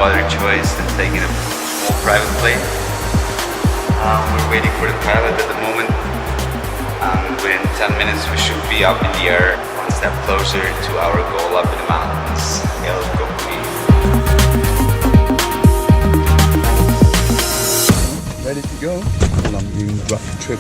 other choice than taking a small private plane. We're waiting for the pilot at the moment. Within 10 minutes we should be up in the air, one step closer to our goal up in the mountains, El Cocuy. Ready to go? Colombian rough trip.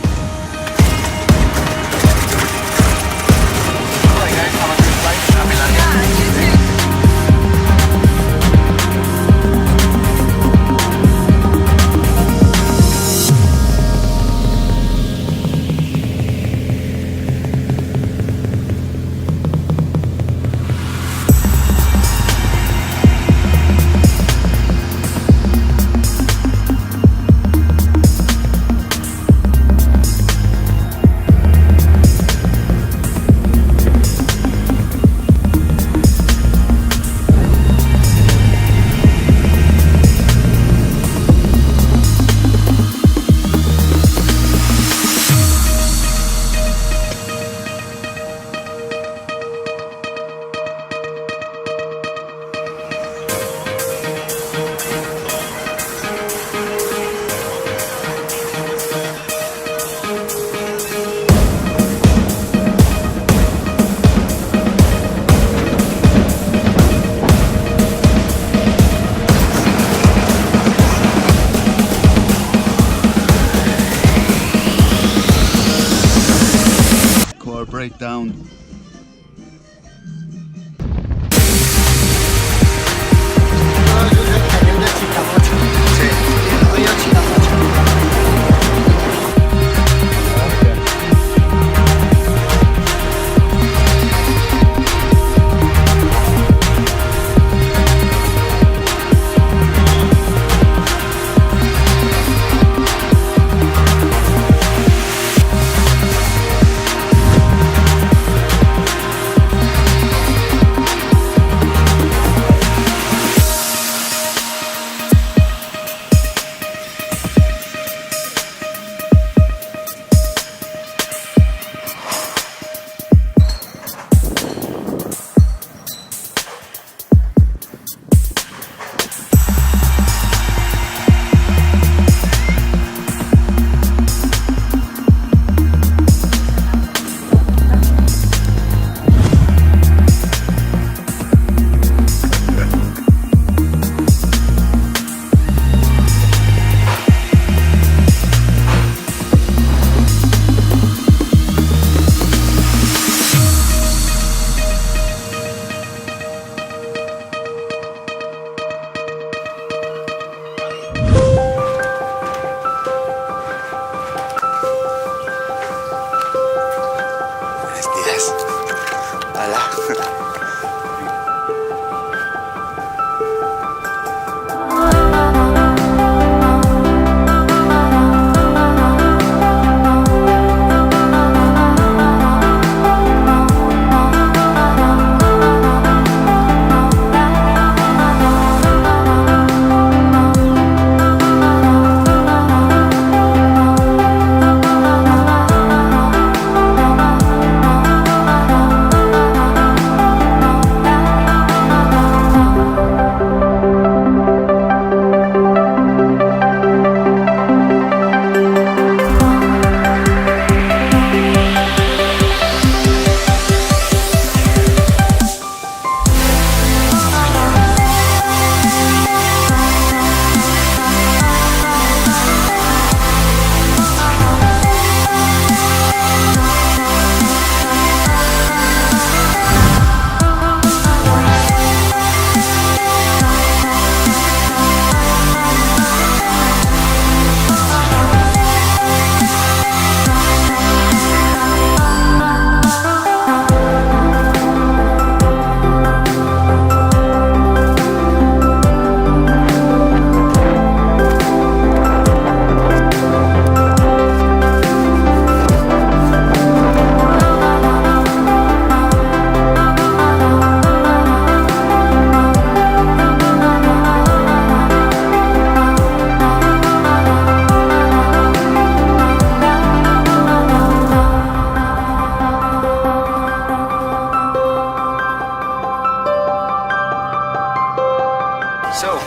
So,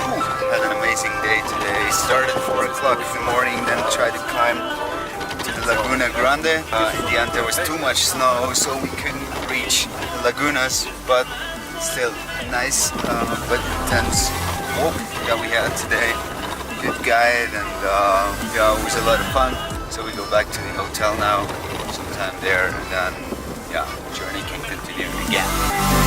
had an amazing day today. Started 4 o'clock in the morning, then tried to climb to the Laguna Grande. In the end there was too much snow, so we couldn't reach the lagunas, but still a nice but intense walk that we had today. Good guide, and yeah, it was a lot of fun. So we go back to the hotel now, sometime there, and then yeah, journey can continue again.